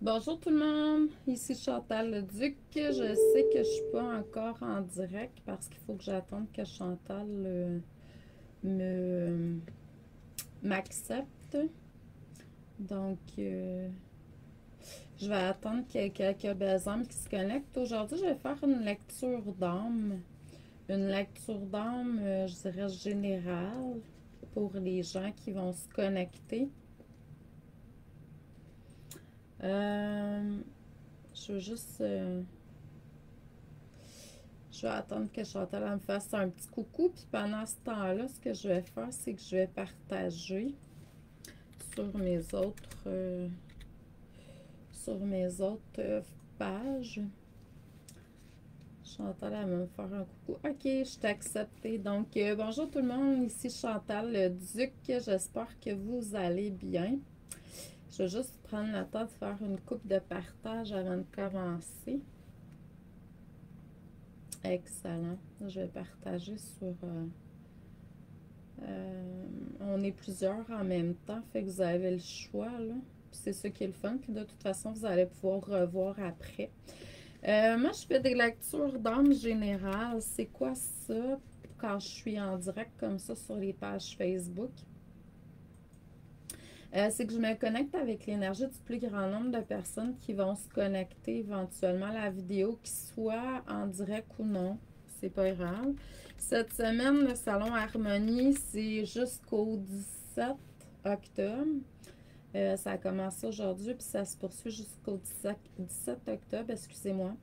Bonjour tout le monde, ici Chantal le Duc. Je sais que je suis pas encore en direct parce qu'il faut que j'attende que Chantal me m'accepte. Donc, je vais attendre qu'il y ait quelques belles âmes qui se connectent. Aujourd'hui, je vais faire une lecture d'âme. Une lecture d'âme, je dirais générale pour les gens qui vont se connecter. Euh, je veux juste... Je vais attendre que Chantal me fasse un petit coucou. Puis pendant ce temps-là, ce que je vais faire, c'est que je vais partager sur mes autres, euh, sur mes autres pages. Chantal, elle va me faire un coucou. Ok, je t'ai accepté. Donc, bonjour tout le monde. Ici Chantal le Duc. J'espère que vous allez bien. Je vais juste prendre le temps de faire une coupe de partage avant de commencer. Excellent. Je vais partager sur... on est plusieurs en même temps, fait que vous avez le choix, là. C'est ça qui est le fun. Puis de toute façon, vous allez pouvoir revoir après. Moi, je fais des lectures d'âme générale. C'est quoi ça quand je suis en direct comme ça sur les pages Facebook? C'est que je me connecte avec l'énergie du plus grand nombre de personnes qui vont se connecter éventuellement à la vidéo, qui soit en direct ou non. C'est pas grave. Cette semaine, le salon Harmonie, c'est jusqu'au 17 octobre. Ça a commencé aujourd'hui, puis ça se poursuit jusqu'au 17 octobre, excusez-moi.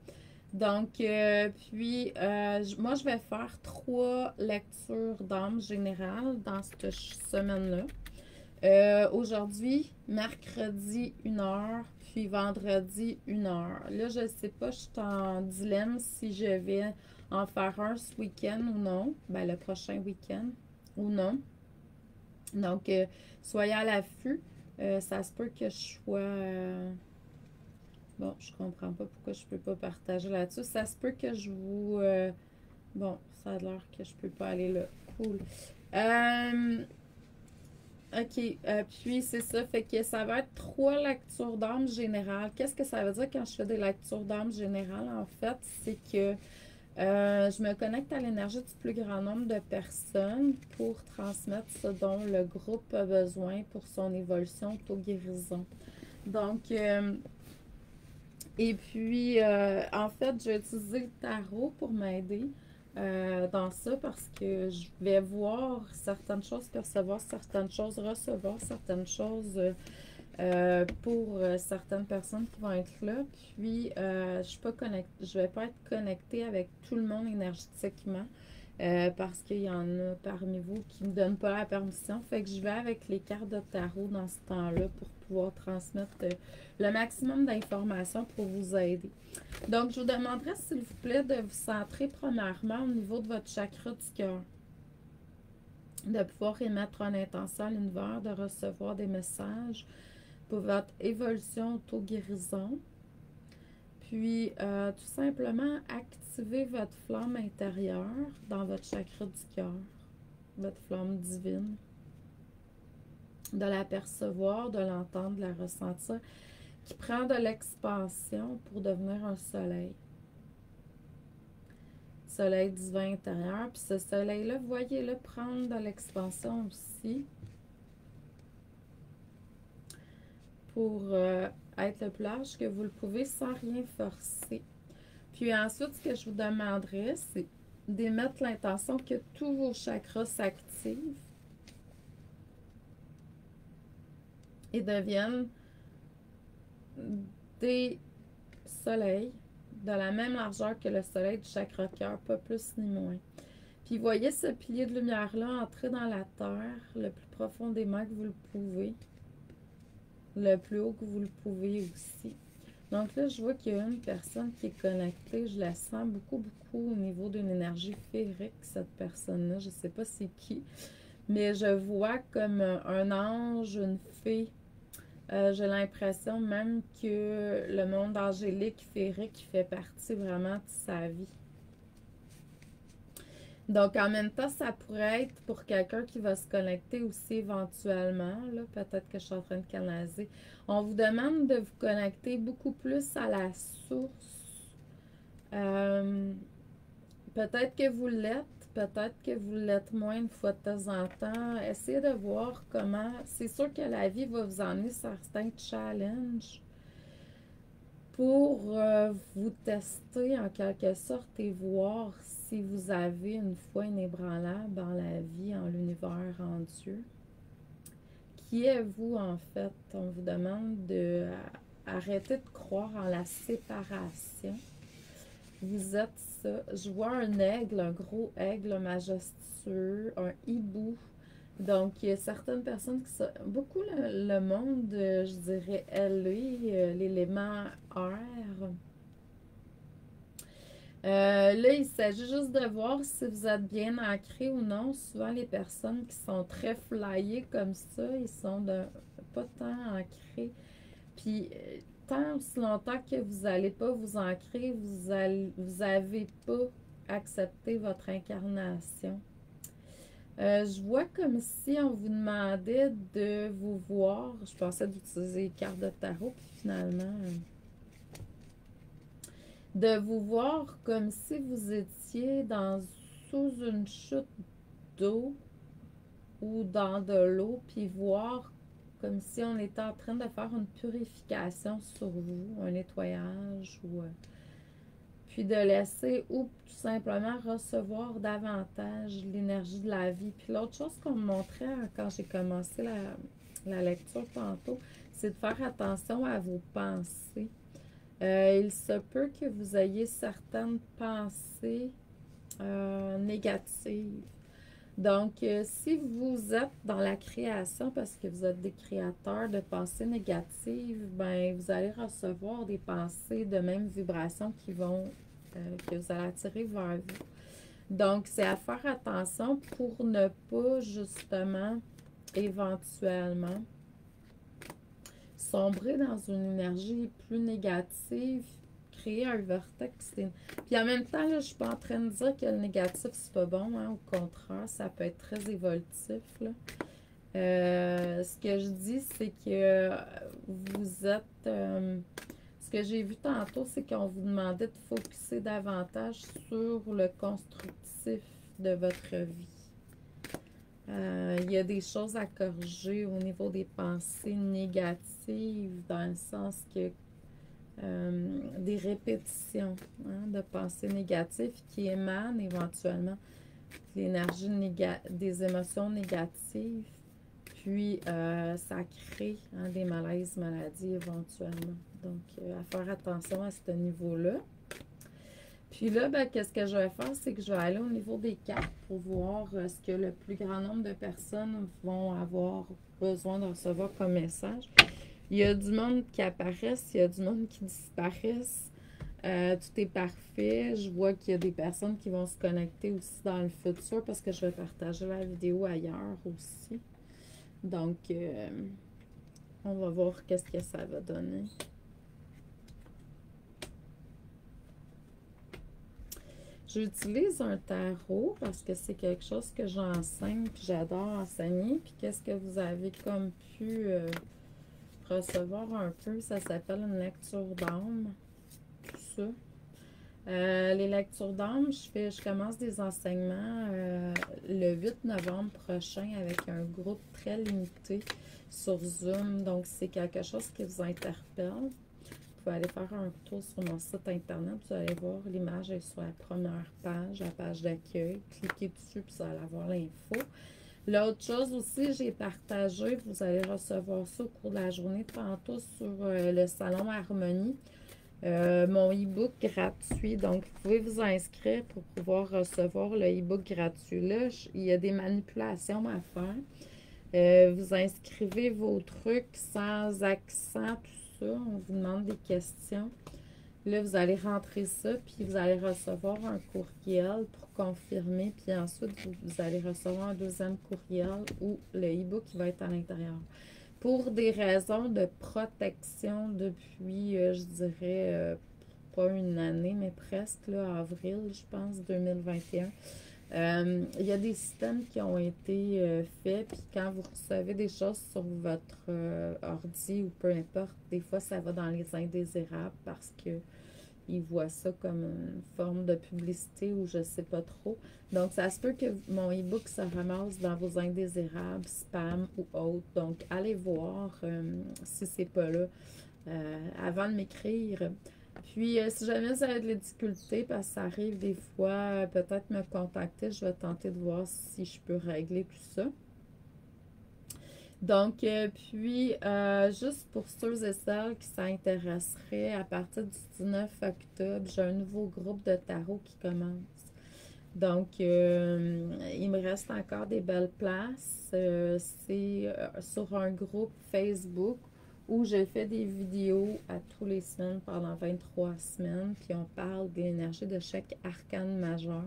Donc, moi, je vais faire 3 lectures d'âme générale dans cette semaine-là. Aujourd'hui, mercredi, 1 heure, puis vendredi, 1 heure. Là, je ne sais pas, je suis en dilemme si je vais en faire un ce week-end ou non. Ben, le prochain week-end ou non. Donc, soyez à l'affût. Ça se peut que je sois... bon, je comprends pas pourquoi je peux pas partager là-dessus. Ça se peut que je vous... bon, ça a l'air que je peux pas aller là. Cool. OK. Puis c'est ça, fait que ça va être 3 lectures d'âme générales. Qu'est-ce que ça veut dire quand je fais des lectures d'âme générales? En fait, c'est que je me connecte à l'énergie du plus grand nombre de personnes pour transmettre ce dont le groupe a besoin pour son évolution auto-guérison. Donc, et puis, en fait, je vais utiliser le tarot pour m'aider dans ça parce que je vais voir certaines choses, percevoir certaines choses, recevoir certaines choses pour certaines personnes qui vont être là. Puis, je vais pas être connectée avec tout le monde énergétiquement. Parce qu'il y en a parmi vous qui ne me donnent pas la permission. Fait que je vais avec les cartes de tarot dans ce temps-là pour pouvoir transmettre le maximum d'informations pour vous aider. Donc, je vous demanderai, s'il vous plaît, de vous centrer premièrement au niveau de votre chakra du cœur. De pouvoir émettre une intention à l'univers, de recevoir des messages pour votre évolution auto-guérison. Puis, tout simplement, activez votre flamme intérieure dans votre chakra du cœur, votre flamme divine. De la percevoir, de l'entendre, de la ressentir, qui prend de l'expansion pour devenir un soleil. Soleil divin intérieur. Puis ce soleil-là, voyez-le prendre de l'expansion aussi pour être le plus large que vous le pouvez sans rien forcer. Puis ensuite, ce que je vous demanderais, c'est d'émettre l'intention que tous vos chakras s'activent et deviennent des soleils de la même largeur que le soleil du chakra cœur, pas plus ni moins. Puis voyez ce pilier de lumière-là entrer dans la terre le plus profondément que vous le pouvez, le plus haut que vous le pouvez aussi. Donc là, je vois qu'il y a une personne qui est connectée. Je la sens beaucoup, beaucoup au niveau d'une énergie féerique, cette personne-là. Je ne sais pas c'est qui, mais je vois comme un ange, une fée. J'ai l'impression même que le monde angélique féerique fait partie vraiment de sa vie. Donc, en même temps, ça pourrait être pour quelqu'un qui va se connecter aussi éventuellement. Là, peut-être que je suis en train de canaliser. On vous demande de vous connecter beaucoup plus à la source. Euh, Peut-être que vous l'êtes, peut-être que vous l'êtes moins une fois de temps en temps. Essayez de voir comment. C'est sûr que la vie va vous emmener certains challenges pour vous tester en quelque sorte et voir si vous avez une foi inébranlable dans la vie, en l'univers, en Dieu. Qui êtes-vous en fait? On vous demande de arrêter de croire en la séparation. Vous êtes ça. Je vois un aigle, un gros aigle majestueux, un hibou. Donc, il y a certaines personnes qui sont. Beaucoup le monde, je dirais, l'élément air. Là, il s'agit juste de voir si vous êtes bien ancré ou non. Souvent, les personnes qui sont très flyées comme ça, ils sont pas tant ancrés. Puis, tant aussi longtemps que vous n'allez pas vous ancrer, vous n'avez pas accepté votre incarnation. Je vois comme si on vous demandait de vous voir. Je pensais d'utiliser les cartes de tarot, puis finalement, de vous voir comme si vous étiez sous une chute d'eau ou dans de l'eau, puis voir comme si on était en train de faire une purification sur vous, un nettoyage, puis de laisser ou tout simplement recevoir davantage l'énergie de la vie. Puis l'autre chose qu'on me montrait quand j'ai commencé la lecture tantôt, c'est de faire attention à vos pensées. Il se peut que vous ayez certaines pensées négatives. Donc, si vous êtes dans la création parce que vous êtes des créateurs de pensées négatives, ben vous allez recevoir des pensées de même vibration que vous allez attirer vers vous. Donc, c'est à faire attention pour ne pas justement, éventuellement, sombrer dans une énergie plus négative, créer un vortex. Puis en même temps, là, je ne suis pas en train de dire que le négatif, c'est pas bon. Hein? Au contraire, ça peut être très évolutif. Là. Ce que je dis, c'est que vous êtes... ce que j'ai vu tantôt, c'est qu'on vous demandait de focuser davantage sur le constructif de votre vie. Il y a des choses à corriger au niveau des pensées négatives, dans le sens que des répétitions de pensées négatives qui émanent éventuellement de l'énergie des émotions négatives. Puis, ça crée des malaises, maladies éventuellement. Donc, à faire attention à ce niveau-là. Puis là, ben, qu'est-ce que je vais faire, c'est que je vais aller au niveau des cartes pour voir ce que le plus grand nombre de personnes vont avoir besoin de recevoir comme message. Il y a du monde qui apparaissent, il y a du monde qui disparaissent. Tout est parfait. Je vois qu'il y a des personnes qui vont se connecter aussi dans le futur parce que je vais partager la vidéo ailleurs aussi. Donc, on va voir qu'est-ce que ça va donner. J'utilise un tarot parce que c'est quelque chose que j'enseigne puis j'adore enseigner. Puis qu'est-ce que vous avez comme pu recevoir un peu? Ça s'appelle une lecture d'âme. Tout ça. Les lectures d'âme, je commence des enseignements le 8 novembre prochain avec un groupe très limité sur Zoom. Donc, c'est quelque chose qui vous interpelle. Vous pouvez aller faire un tour sur mon site internet. Vous allez voir, l'image est sur la première page, la page d'accueil. Cliquez dessus, puis vous allez avoir l'info. L'autre chose aussi, j'ai partagé, vous allez recevoir ça au cours de la journée, tantôt sur le salon Harmonie. Mon e-book gratuit. Donc, vous pouvez vous inscrire pour pouvoir recevoir le e-book gratuit-là. Il y a des manipulations à faire. Vous inscrivez vos trucs sans accent, tout ça. On vous demande des questions. Là, vous allez rentrer ça, puis vous allez recevoir un courriel pour confirmer. Puis ensuite, vous allez recevoir un deuxième courriel où le e-book va être à l'intérieur. Pour des raisons de protection depuis, je dirais, pas une année, mais presque, là, avril, je pense, 2021. Il y a des systèmes qui ont été faits, puis quand vous recevez des choses sur votre ordi ou peu importe, des fois ça va dans les indésirables parce que ils voient ça comme une forme de publicité ou je sais pas trop. Donc, ça se peut que mon e-book se ramasse dans vos indésirables, spam ou autres. Donc, allez voir si c'est pas là avant de m'écrire. Puis, si jamais vous avez de la difficulté, parce que ça arrive des fois, peut-être me contacter. Je vais tenter de voir si je peux régler tout ça. Donc, juste pour ceux et celles qui s'intéresseraient, à partir du 19 octobre, j'ai un nouveau groupe de tarot qui commence. Donc, il me reste encore des belles places. C'est sur un groupe Facebook où je fais des vidéos à tous les semaines pendant 23 semaines. Puis on parle de l'énergie de chaque arcane majeur.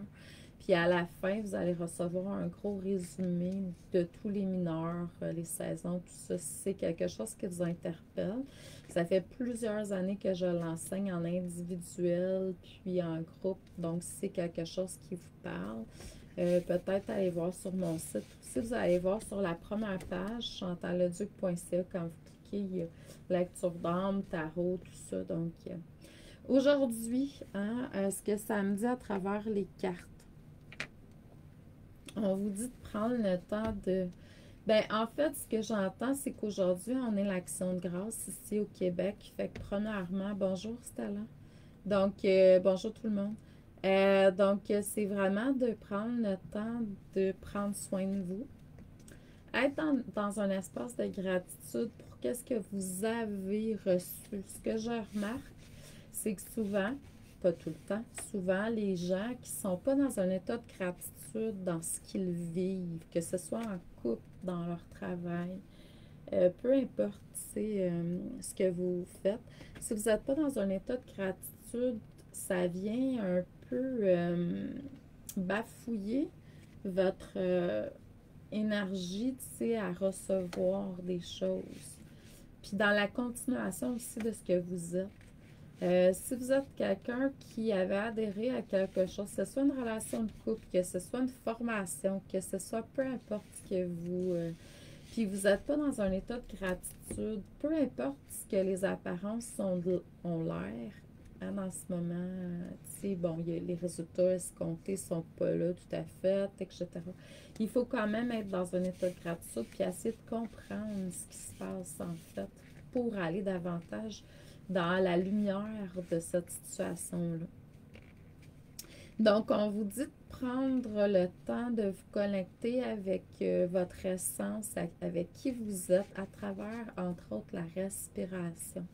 Puis à la fin, vous allez recevoir un gros résumé de tous les mineurs, les saisons, tout ça. Si c'est quelque chose qui vous interpelle. Ça fait plusieurs années que je l'enseigne en individuel, puis en groupe. Donc, si c'est quelque chose qui vous parle, peut-être aller voir sur mon site. Si vous allez voir sur la première page, chantalleduc.ca, quand vous cliquez, il y a lecture d'âme, tarot, tout ça. Donc, aujourd'hui, ce que ça me dit à travers les cartes, on vous dit de prendre le temps de... Ben, en fait, ce que j'entends, c'est qu'aujourd'hui, on est l'Action de grâce ici au Québec. Fait que, premièrement, bonjour Stella. Donc, bonjour tout le monde. C'est vraiment de prendre le temps de prendre soin de vous. Être dans un espace de gratitude pour qu'est-ce que vous avez reçu. Ce que je remarque, c'est que souvent, pas tout le temps, souvent les gens qui ne sont pas dans un état de gratitude dans ce qu'ils vivent, que ce soit en couple, dans leur travail, peu importe ce que vous faites, si vous n'êtes pas dans un état de gratitude, ça vient un peu bafouiller votre énergie, à recevoir des choses. Puis dans la continuation aussi de ce que vous êtes. Si vous êtes quelqu'un qui avait adhéré à quelque chose, que ce soit une relation de couple, que ce soit une formation, que ce soit peu importe ce que vous... puis vous n'êtes pas dans un état de gratitude, peu importe ce que les apparences ont l'air, dans ce moment, bon, les résultats escomptés ne sont pas là tout à fait, etc. Il faut quand même être dans un état de gratitude puis essayer de comprendre ce qui se passe en fait pour aller davantage dans la lumière de cette situation-là. Donc, on vous dit de prendre le temps de vous connecter avec votre essence, avec qui vous êtes, à travers, entre autres, la respiration.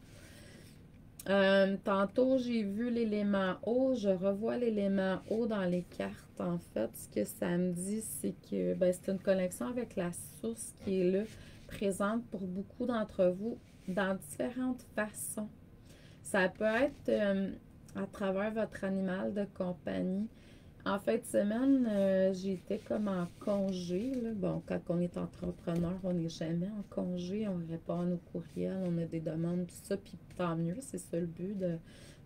Tantôt, j'ai vu l'élément eau. Je revois l'élément eau dans les cartes. En fait, ce que ça me dit, c'est que c'est une connexion avec la source qui est là, présente pour beaucoup d'entre vous, dans différentes façons. Ça peut être à travers votre animal de compagnie. En fin de semaine, j'étais comme en congé. Là. Bon, quand on est entrepreneur, on n'est jamais en congé. On répond à nos courriels, on a des demandes, tout ça. Puis tant mieux, c'est ça le but de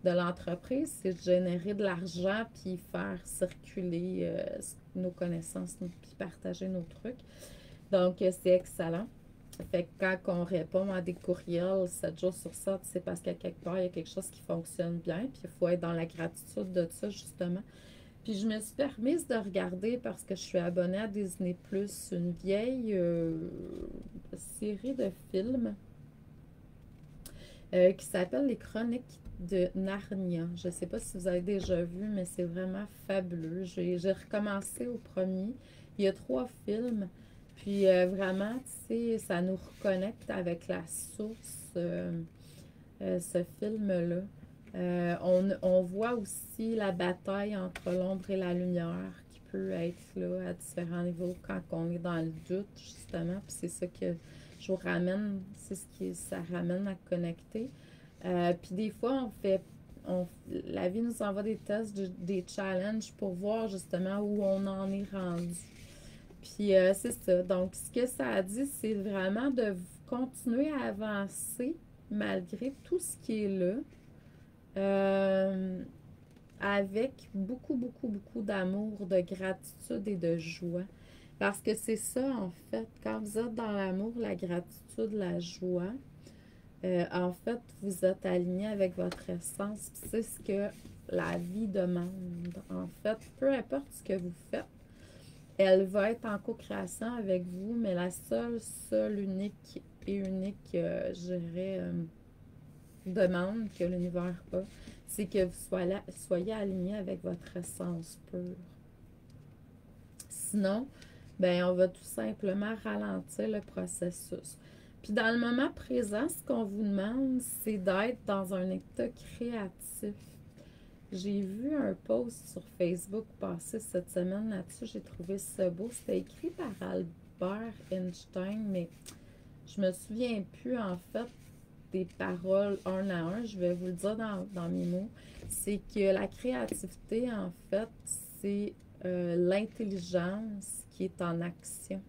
l'entreprise, c'est de générer de l'argent puis faire circuler nos connaissances, puis partager nos trucs. Donc, c'est excellent. Fait que quand on répond à des courriels 7 jours sur 7, c'est parce qu'à quelque part, il y a quelque chose qui fonctionne bien. Puis il faut être dans la gratitude de ça, justement. Puis je me suis permise de regarder parce que je suis abonnée à Disney+, une vieille série de films qui s'appelle Les Chroniques de Narnia. Je ne sais pas si vous avez déjà vu, mais c'est vraiment fabuleux. J'ai recommencé au premier. Il y a 3 films. Puis vraiment, ça nous reconnecte avec la source, ce film-là. On voit aussi la bataille entre l'ombre et la lumière qui peut être là à différents niveaux quand on est dans le doute, justement. Puis c'est ça que je vous ramène, c'est ce qui ça ramène à connecter. Puis des fois, la vie nous envoie des tests, des challenges pour voir justement où on en est rendu. Puis c'est ça. Donc, ce que ça a dit, c'est vraiment de continuer à avancer malgré tout ce qui est là. avec beaucoup, beaucoup, beaucoup d'amour, de gratitude et de joie. Parce que c'est ça, en fait, quand vous êtes dans l'amour, la gratitude, la joie, en fait, vous êtes aligné avec votre essence. C'est ce que la vie demande. En fait, peu importe ce que vous faites, elle va être en co-création avec vous, mais la seule, unique et unique, je dirais, demande que l'univers a, c'est que vous soyez aligné avec votre essence pure. Sinon, ben, on va tout simplement ralentir le processus. Puis dans le moment présent, ce qu'on vous demande, c'est d'être dans un état créatif. J'ai vu un post sur Facebook passer cette semaine là-dessus, j'ai trouvé ça beau. C'était écrit par Albert Einstein, mais je me souviens plus en fait des paroles un à un. Je vais vous le dire dans mes mots. C'est que la créativité, en fait, c'est l'intelligence qui est en action.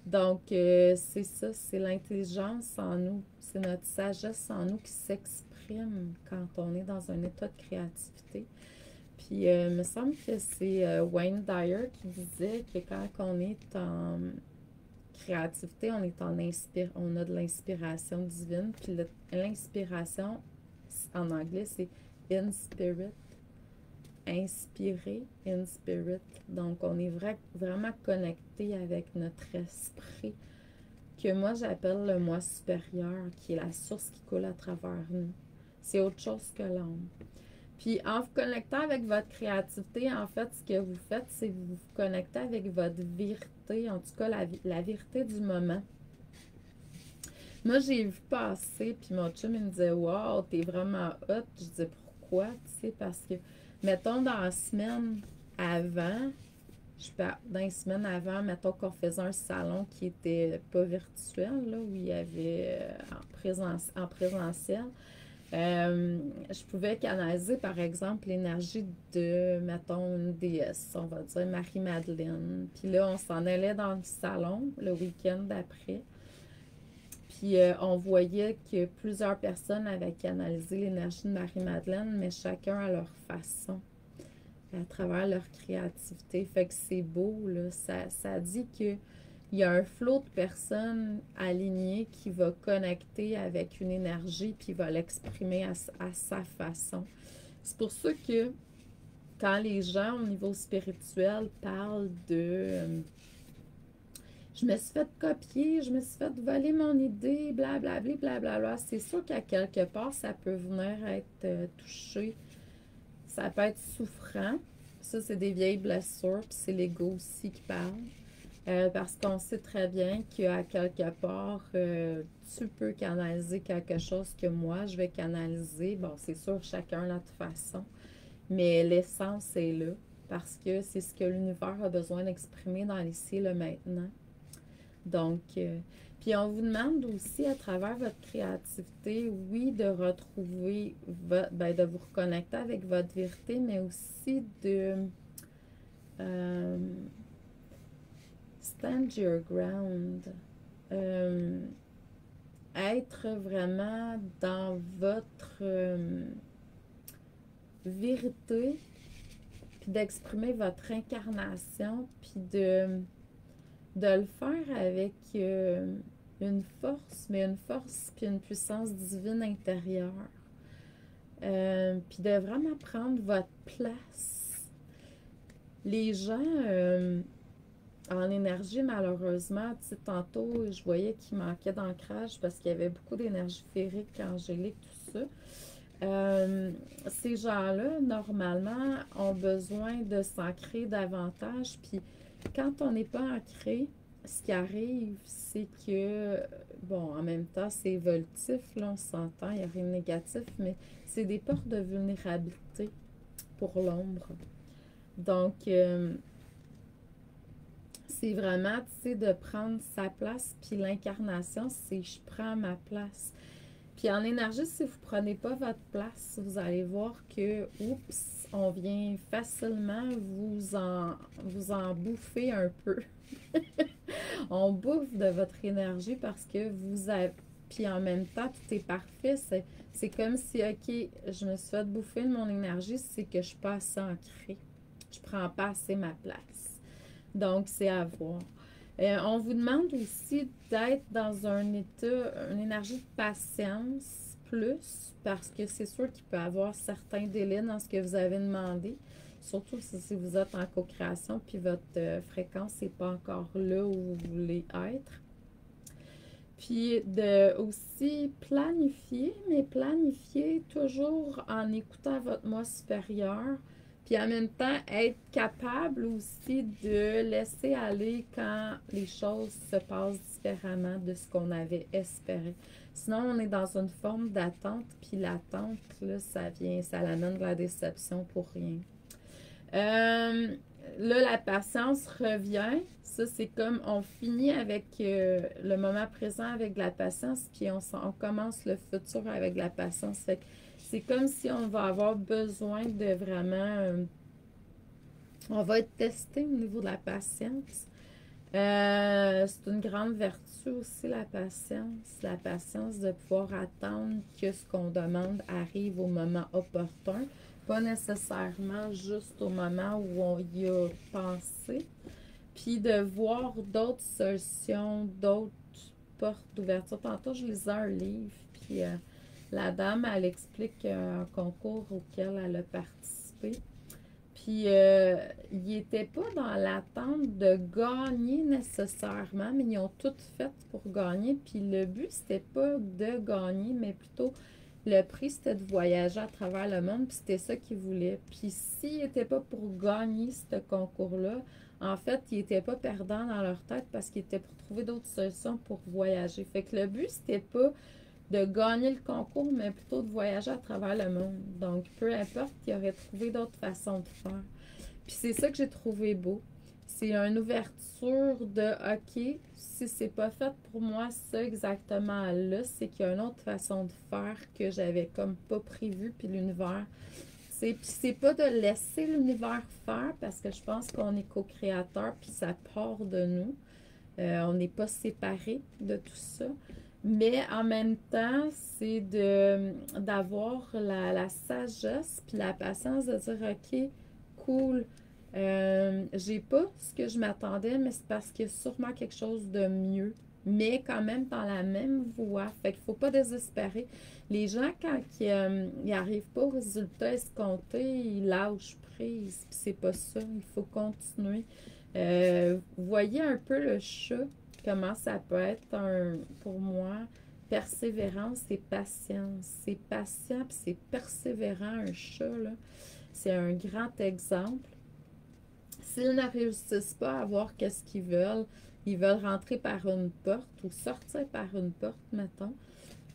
Donc, c'est ça, c'est l'intelligence en nous, c'est notre sagesse en nous qui s'exprime quand on est dans un état de créativité. Puis, il me semble que c'est Wayne Dyer qui disait que quand on est en créativité, on a de l'inspiration divine. Puis l'inspiration, en anglais, c'est in spirit. Inspirer, in spirit. Donc, on est vraiment connecté avec notre esprit, que moi j'appelle le moi supérieur, qui est la source qui coule à travers nous. C'est autre chose que l'âme. Puis, en vous connectant avec votre créativité, en fait, ce que vous faites, c'est que vous vous connectez avec votre vérité, en tout cas la vérité du moment. Moi, j'ai vu passer, puis mon chum, il me disait « Wow, t'es vraiment hot! » Je disais « Pourquoi? » Tu sais, parce que, mettons, dans la semaine avant, dans les semaines avant, mettons qu'on faisait un salon qui était pas virtuel, là, où il y avait en présentiel, je pouvais canaliser, par exemple, l'énergie de, mettons, une déesse, on va dire Marie-Madeleine. Puis là, on s'en allait dans le salon le week-end d'après. Puis on voyait que plusieurs personnes avaient canalisé l'énergie de Marie-Madeleine, mais chacun à leur façon, à travers leur créativité. Fait que c'est beau, là. Ça dit qu'il y a un flot de personnes alignées qui va connecter avec une énergie puis va l'exprimer à sa façon. C'est pour ça que quand les gens au niveau spirituel parlent de je me suis fait copier, je me suis fait voler mon idée, blablabla, blablabla. C'est sûr qu'à quelque part, ça peut venir être touché. Ça peut être souffrant. Ça, c'est des vieilles blessures, puis c'est l'ego aussi qui parle. Parce qu'on sait très bien qu'à quelque part, tu peux canaliser quelque chose que moi, je vais canaliser. Bon, c'est sûr, chacun à toute façon. Mais l'essence est là, parce que c'est ce que l'univers a besoin d'exprimer dans l'ici et le maintenant. Donc, puis on vous demande aussi à travers votre créativité, oui, de retrouver, de vous reconnecter avec votre vérité, mais aussi de stand your ground. Être vraiment dans votre vérité, puis d'exprimer votre incarnation, puis de le faire avec une force, mais une force puis une puissance divine intérieure. Puis de vraiment prendre votre place. Les gens en énergie, malheureusement, tu sais, tantôt, je voyais qu'il manquait d'ancrage parce qu'il y avait beaucoup d'énergie féerique, angélique, tout ça. Ces gens-là, normalement, ont besoin de s'ancrer davantage, puis quand on n'est pas ancré, ce qui arrive, c'est que, bon, en même temps, c'est évolutif, là, on s'entend, il n'y a rien de négatif, mais c'est des portes de vulnérabilité pour l'ombre. Donc, c'est vraiment, tu sais, de prendre sa place, puis l'incarnation, c'est je prends ma place. Puis en énergie, si vous ne prenez pas votre place, vous allez voir que, oups, on vient facilement vous en bouffer un peu. On bouffe de votre énergie parce que puis en même temps, tout est parfait. C'est comme si, OK, je me suis fait bouffer de mon énergie, c'est que je suis pas assez ancrée. Je prends pas assez ma place. Donc, c'est à voir. On vous demande aussi d'être dans un état, une énergie de patience plus, parce que c'est sûr qu'il peut y avoir certains délais dans ce que vous avez demandé, surtout si vous êtes en co-création puis votre fréquence n'est pas encore là où vous voulez être. Puis de aussi planifier, mais planifier toujours en écoutant votre moi supérieur. Puis en même temps, être capable aussi de laisser aller quand les choses se passent différemment de ce qu'on avait espéré. Sinon, on est dans une forme d'attente, puis l'attente, là, ça l'amène de la déception pour rien. Là, la patience revient. Ça, c'est comme on finit avec le moment présent avec de la patience, puis on commence le futur avec de la patience. Fait que c'est comme si on va avoir besoin de vraiment... on va être testé au niveau de la patience. C'est une grande vertu aussi, la patience. La patience de pouvoir attendre que ce qu'on demande arrive au moment opportun. Pas nécessairement juste au moment où on y a pensé. Puis de voir d'autres solutions, d'autres portes d'ouverture. Tantôt, je lisais un livre, puis la dame, elle explique un concours auquel elle a participé. Puis, ils n'étaient pas dans l'attente de gagner nécessairement, mais ils ont tout fait pour gagner. Puis, le but, c'était pas de gagner, mais plutôt le prix, c'était de voyager à travers le monde. Puis, c'était ça qu'ils voulaient. Puis, s'ils n'étaient pas pour gagner ce concours-là, en fait, ils n'étaient pas perdants dans leur tête parce qu'ils étaient pour trouver d'autres solutions pour voyager. Fait que le but, c'était pas de gagner le concours, mais plutôt de voyager à travers le monde. Donc, peu importe, il aurait trouvé d'autres façons de faire. Puis c'est ça que j'ai trouvé beau. C'est une ouverture de OK, si c'est pas fait pour moi, ça exactement là, c'est qu'il y a une autre façon de faire que j'avais comme pas prévu, puis l'univers. Puis c'est pas de laisser l'univers faire, parce que je pense qu'on est co-créateur, puis ça part de nous. On n'est pas séparés de tout ça. Mais en même temps, c'est d'avoir la sagesse puis la patience de dire OK, cool, j'ai pas ce que je m'attendais, mais c'est parce qu'il y a sûrement quelque chose de mieux. Mais quand même dans la même voie. Fait qu'il ne faut pas désespérer. Les gens, quand ils n'arrivent pas au résultat escompté, ils lâchent prise. Puis c'est pas ça. Il faut continuer. Voyez un peu le chat, comment ça peut être pour moi, persévérance et patience. C'est patient puis c'est persévérant, un chat, là. C'est un grand exemple. S'ils ne réussissent pas à voir qu'est-ce qu'ils veulent, ils veulent rentrer par une porte ou sortir par une porte, mettons.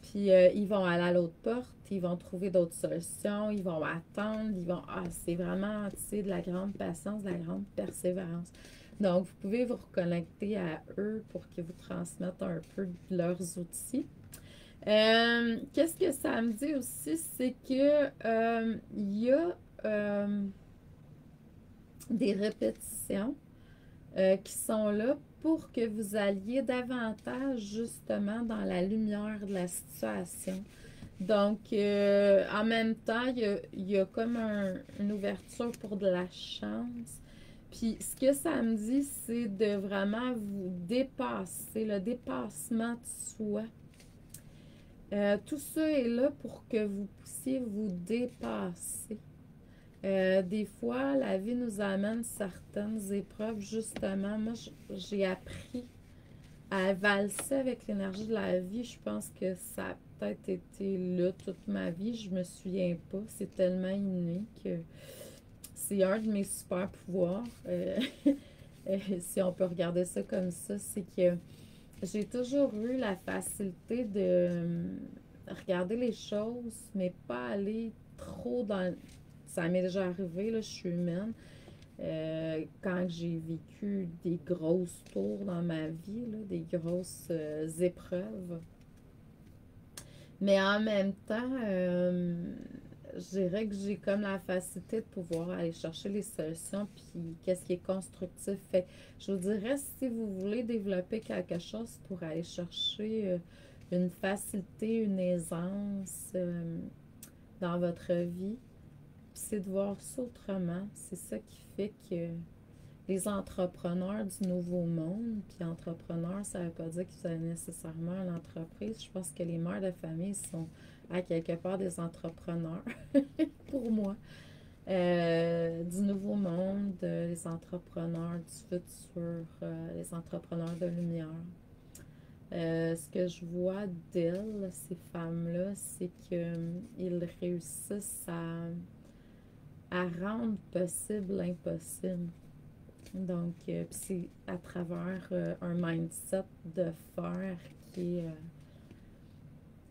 Puis ils vont aller à l'autre porte, ils vont trouver d'autres solutions, ils vont attendre, c'est vraiment, tu sais, de la grande patience, de la grande persévérance. Donc, vous pouvez vous reconnecter à eux pour qu'ils vous transmettent un peu de leurs outils. Qu'est-ce que ça me dit aussi, c'est que il y a des répétitions qui sont là pour que vous alliez davantage justement dans la lumière de la situation. Donc, en même temps, il y a comme une ouverture pour de la chance. Puis, ce que ça me dit, c'est de vraiment vous dépasser, le dépassement de soi. Tout ça est là pour que vous puissiez vous dépasser. Des fois, la vie nous amène certaines épreuves, justement. Moi, j'ai appris à valser avec l'énergie de la vie. Je pense que ça a peut-être été là toute ma vie. Je me souviens pas. C'est tellement inné que c'est un de mes super pouvoirs. Si on peut regarder ça comme ça, c'est que j'ai toujours eu la facilité de regarder les choses, mais pas aller trop dans... Ça m'est déjà arrivé, là, je suis humaine. Quand j'ai vécu des grosses tours dans ma vie, là, des grosses épreuves. Mais en même temps, je dirais que j'ai comme la facilité de pouvoir aller chercher les solutions puis qu'est-ce qui est constructif. Fait que je vous dirais, si vous voulez développer quelque chose pour aller chercher une facilité, une aisance dans votre vie. C'est de voir ça autrement. C'est ça qui fait que les entrepreneurs du nouveau monde, puis entrepreneurs, ça ne veut pas dire qu'ils ont nécessairement l'entreprise. Je pense que les mères de famille sont à quelque part des entrepreneurs, pour moi. Du nouveau monde, les entrepreneurs du futur, les entrepreneurs de lumière. Ce que je vois d'elles, ces femmes-là, c'est qu'ils réussissent à rendre possible l'impossible. Donc, c'est à travers un mindset de faire qui est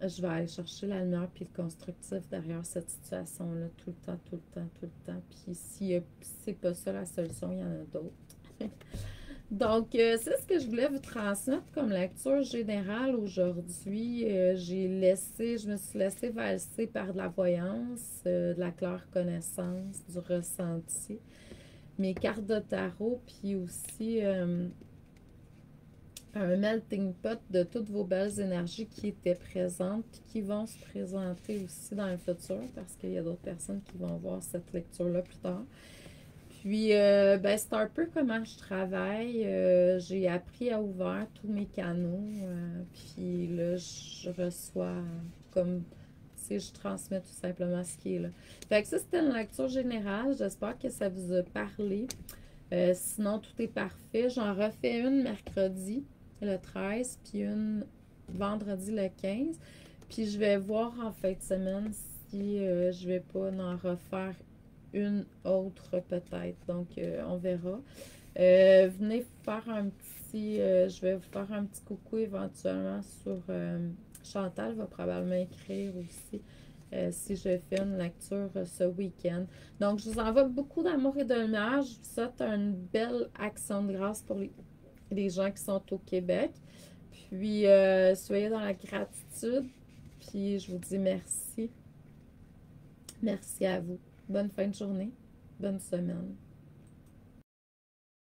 je vais aller chercher la lumière puis le constructif derrière cette situation-là tout le temps, tout le temps, tout le temps. Puis si c'est pas ça la solution, il y en a d'autres. Donc, c'est ce que je voulais vous transmettre comme lecture générale aujourd'hui. Je me suis laissée valser par de la voyance, de la claire connaissance, du ressenti, mes cartes de tarot, puis aussi un melting pot de toutes vos belles énergies qui étaient présentes puis qui vont se présenter aussi dans le futur parce qu'il y a d'autres personnes qui vont voir cette lecture-là plus tard. Puis, ben, c'est un peu comment je travaille. J'ai appris à ouvrir tous mes canaux. Puis là, je reçois comme, tu sais, je transmets tout simplement ce qui est là. Fait que ça, c'était une lecture générale. J'espère que ça vous a parlé. Sinon, tout est parfait. J'en refais une mercredi, le 13, puis une vendredi, le 15. Puis je vais voir en fin de semaine si je vais pas en refaire une autre peut-être. Donc, on verra. Venez faire un petit... je vais vous faire un petit coucou éventuellement sur... Chantal va probablement écrire aussi si je fais une lecture ce week-end. Donc, je vous envoie beaucoup d'amour et de lumière. Je vous souhaite une belle action de grâce pour les gens qui sont au Québec. Puis, soyez dans la gratitude. Puis, je vous dis merci. Merci à vous. Bonne fin de journée. Bonne semaine.